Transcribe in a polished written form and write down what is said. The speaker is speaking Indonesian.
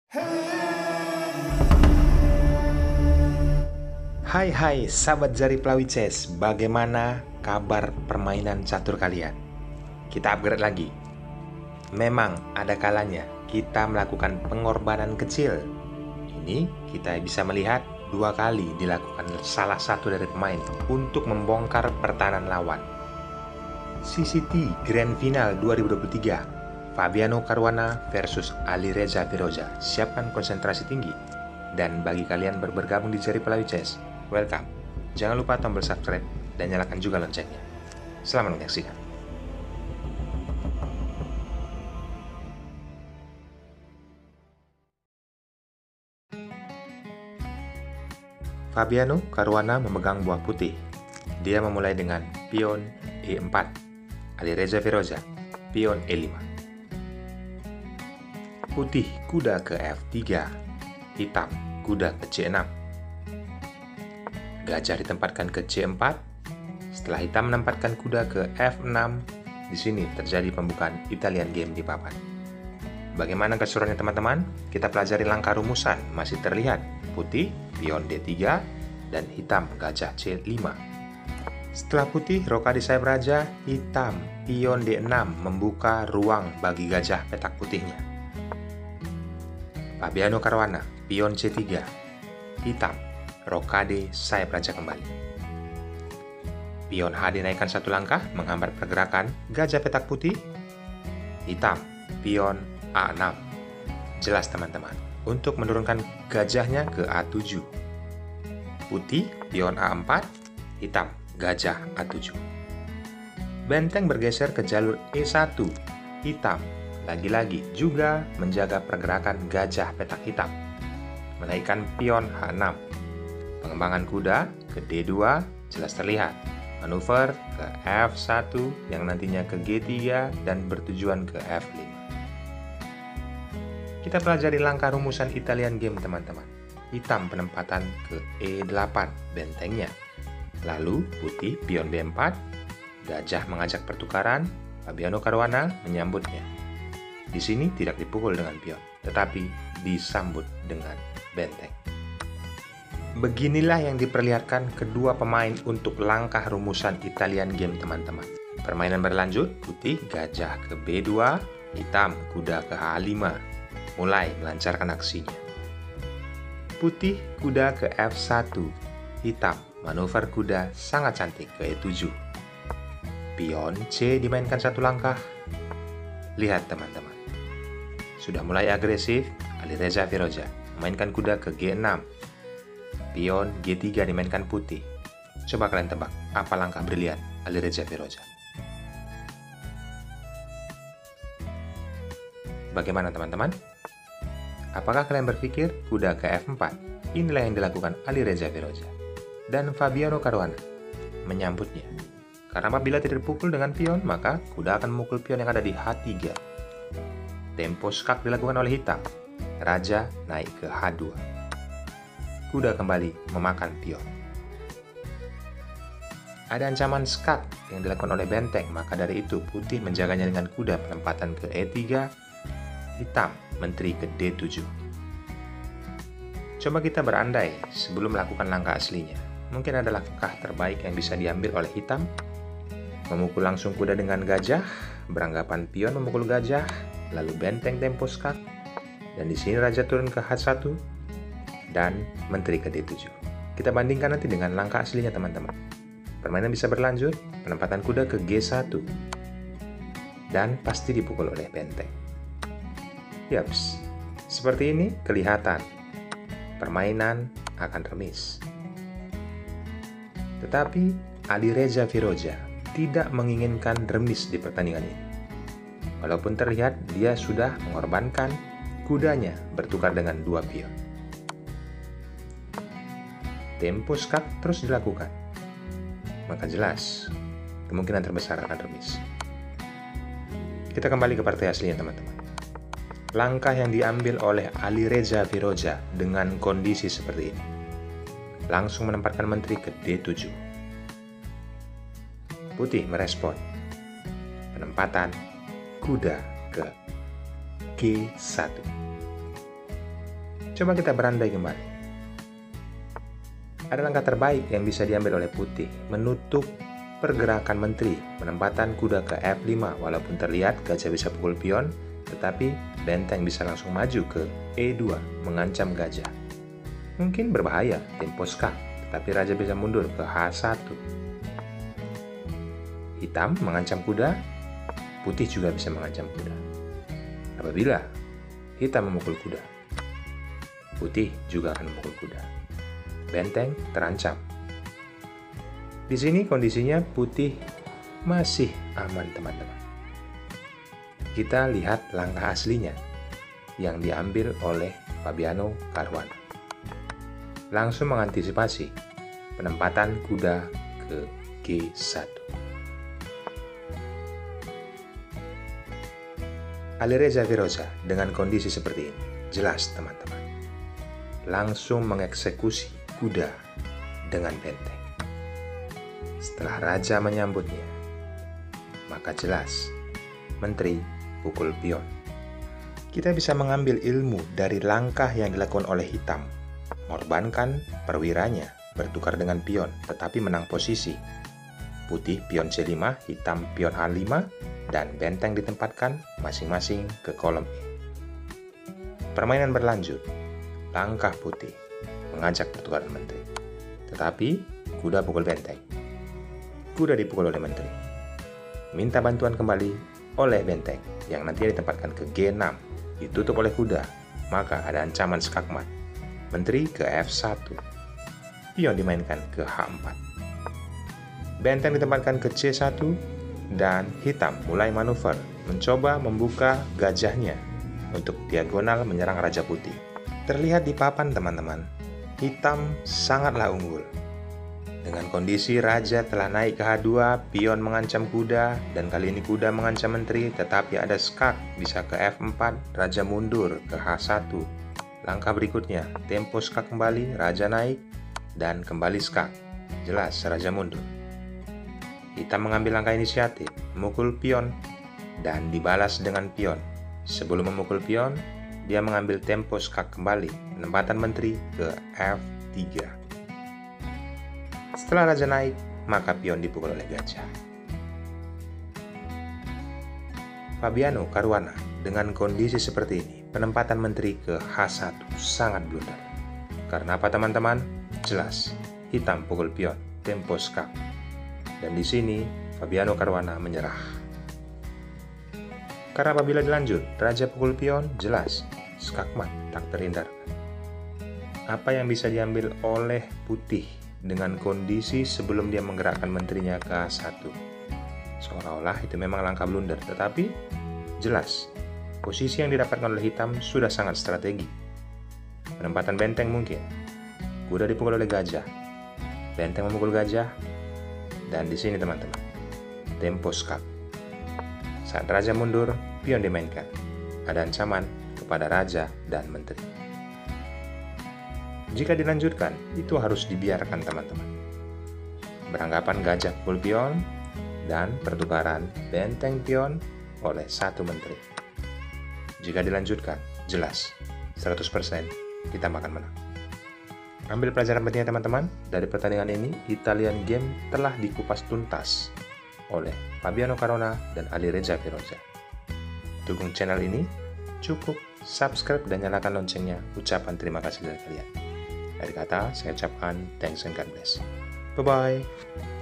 Hai sahabat Jari Plawices, bagaimana kabar permainan catur kalian? Kita upgrade lagi. Memang ada kalanya kita melakukan pengorbanan kecil. Ini kita bisa melihat 2 kali dilakukan salah satu dari pemain untuk membongkar pertahanan lawan. CCT Grand Final 2023, Fabiano Caruana versus Alireza Firoza. Siapkan konsentrasi tinggi. Dan bagi kalian bergabung di Jari Plawices, welcome. Jangan lupa tombol subscribe dan nyalakan juga loncengnya. Selamat menyaksikan. Fabiano Caruana memegang buah putih. Dia memulai dengan pion E4. Alireza Firoza, pion E5. Putih kuda ke F3. Hitam kuda ke C6. Gajah ditempatkan ke C4. Setelah hitam menempatkan kuda ke F6, di sini terjadi pembukaan Italian game di papan. Bagaimana keseruannya teman-teman? Kita pelajari langkah rumusan. Masih terlihat putih, pion D3, dan hitam gajah C5. Setelah putih, rokade sayap raja, hitam, pion D6 membuka ruang bagi gajah petak putihnya. Fabiano Caruana, pion C3, hitam, rokade sayap raja kembali. Pion H dinaikkan 1 langkah, menghambat pergerakan gajah petak putih. Hitam, pion A6. Jelas teman-teman, untuk menurunkan gajahnya ke A7. Putih, pion A4, hitam, gajah A7. Benteng bergeser ke jalur E1, hitam, lagi-lagi juga menjaga pergerakan gajah petak hitam. Menaikkan pion H6. Pengembangan kuda ke D2 jelas terlihat. Manuver ke F1 yang nantinya ke G3 dan bertujuan ke F5. Kita pelajari langkah rumusan Italian game teman-teman. Hitam penempatan ke E8 bentengnya. Lalu putih pion B4. Gajah mengajak pertukaran. Fabiano Caruana menyambutnya. Di sini tidak dipukul dengan pion, tetapi disambut dengan benteng. Beginilah yang diperlihatkan kedua pemain untuk langkah rumusan Italian game teman-teman. Permainan berlanjut, putih gajah ke B2, hitam kuda ke H5. Mulai melancarkan aksinya. Putih kuda ke F1, hitam manuver kuda sangat cantik ke E7. Pion C dimainkan 1 langkah. Lihat teman-teman, sudah mulai agresif Alireza Firoza memainkan kuda ke G6. Pion G3 dimainkan putih. Coba kalian tebak, apa langkah brilian Alireza Firoza? Bagaimana teman-teman? Apakah kalian berpikir kuda ke F4? Inilah yang dilakukan Alireza Firoza. Dan Fabiano Caruana menyambutnya. Karena apabila tidak dipukul dengan pion, maka kuda akan memukul pion yang ada di H3. Tempo skak dilakukan oleh hitam. Raja naik ke H2. Kuda kembali memakan pion. Ada ancaman skak yang dilakukan oleh benteng, maka dari itu putih menjaganya dengan kuda penempatan ke E3, hitam menteri ke D7. Coba kita berandai sebelum melakukan langkah aslinya. Mungkin ada langkah terbaik yang bisa diambil oleh hitam. Memukul langsung kuda dengan gajah, beranggapan pion memukul gajah, lalu benteng tempo skak, dan di sini raja turun ke H1, dan menteri ke D7. Kita bandingkan nanti dengan langkah aslinya teman-teman. Permainan bisa berlanjut, penempatan kuda ke G1, dan pasti dipukul oleh benteng. Yaps, seperti ini kelihatan permainan akan remis. Tetapi Alireza Firoza tidak menginginkan remis di pertandingan ini. Walaupun terlihat dia sudah mengorbankan kudanya bertukar dengan 2 pion. Tempo skak terus dilakukan. Maka jelas, kemungkinan terbesar akan remis. Kita kembali ke partai aslinya teman-teman. Langkah yang diambil oleh Alireza Firoza dengan kondisi seperti ini. Langsung menempatkan menteri ke D7. Putih merespon. Penempatan kuda ke G1. Coba kita berandai kembali. Ada langkah terbaik yang bisa diambil oleh putih, menutup pergerakan menteri, penempatan kuda ke F5, walaupun terlihat gajah bisa pukul pion, tetapi benteng bisa langsung maju ke E2, mengancam gajah. Mungkin berbahaya, tempo skak, tetapi raja bisa mundur ke H1. Hitam mengancam kuda, putih juga bisa mengancam kuda. Apabila hitam memukul kuda, putih juga akan memukul kuda. Benteng terancam. Di sini kondisinya putih masih aman, teman-teman. Kita lihat langkah aslinya yang diambil oleh Fabiano Caruana. Langsung mengantisipasi penempatan kuda ke G1. Alireza Firoza dengan kondisi seperti ini, jelas teman-teman, langsung mengeksekusi kuda dengan benteng. Setelah raja menyambutnya, maka jelas menteri pukul pion. Kita bisa mengambil ilmu dari langkah yang dilakukan oleh hitam, mengorbankan perwiranya, bertukar dengan pion, tetapi menang posisi. Putih pion C5, hitam pion A5, dan benteng ditempatkan masing-masing ke kolom E. Permainan berlanjut. Langkah putih mengajak pertukaran menteri, tetapi kuda pukul benteng. Kuda dipukul oleh menteri. Minta bantuan kembali oleh benteng yang nantinya ditempatkan ke G6, ditutup oleh kuda, maka ada ancaman skakmat. Menteri ke F1. Pion dimainkan ke H4. Benteng ditempatkan ke C1 dan hitam mulai manuver, mencoba membuka gajahnya untuk diagonal menyerang raja putih. Terlihat di papan, teman-teman, hitam sangatlah unggul. Dengan kondisi raja telah naik ke H2, pion mengancam kuda, dan kali ini kuda mengancam menteri, tetapi ada skak bisa ke F4, raja mundur ke H1. Langkah berikutnya, tempo skak kembali, raja naik, dan kembali skak. Jelas, raja mundur. Hitam mengambil langkah inisiatif, memukul pion, dan dibalas dengan pion. Sebelum memukul pion, dia mengambil tempo skak kembali, penempatan menteri ke F3. Setelah raja naik, maka pion dipukul oleh gajah. Fabiano Caruana dengan kondisi seperti ini, penempatan menteri ke H1 sangat blunder. Karena apa, teman-teman? Jelas, hitam pukul pion, tempo skak. Dan di sini Fabiano Caruana menyerah. Karena apabila dilanjut, raja pukul pion, jelas skakmat tak terhindarkan. Apa yang bisa diambil oleh putih dengan kondisi sebelum dia menggerakkan menterinya ke A1? Seolah-olah itu memang langkah blunder, tetapi jelas posisi yang didapatkan oleh hitam sudah sangat strategi. Penempatan benteng mungkin, kuda dipukul oleh gajah, benteng memukul gajah, dan di sini teman-teman, tempo skak. Saat raja mundur, pion dimainkan. Ada ancaman kepada raja dan menteri. Jika dilanjutkan, itu harus dibiarkan, teman-teman. Beranggapan gajah pukul pion dan pertukaran benteng pion oleh satu menteri. Jika dilanjutkan, jelas 100% kita akan menang. Ambil pelajaran pentingnya, teman-teman. Dari pertandingan ini, Italian Game telah dikupas tuntas oleh Fabiano Caruana dan Alireza Firoza. Dukung channel ini, cukup subscribe dan nyalakan loncengnya. Ucapan terima kasih dari kalian. Dari kata, saya ucapkan thanks and God bless. Bye-bye.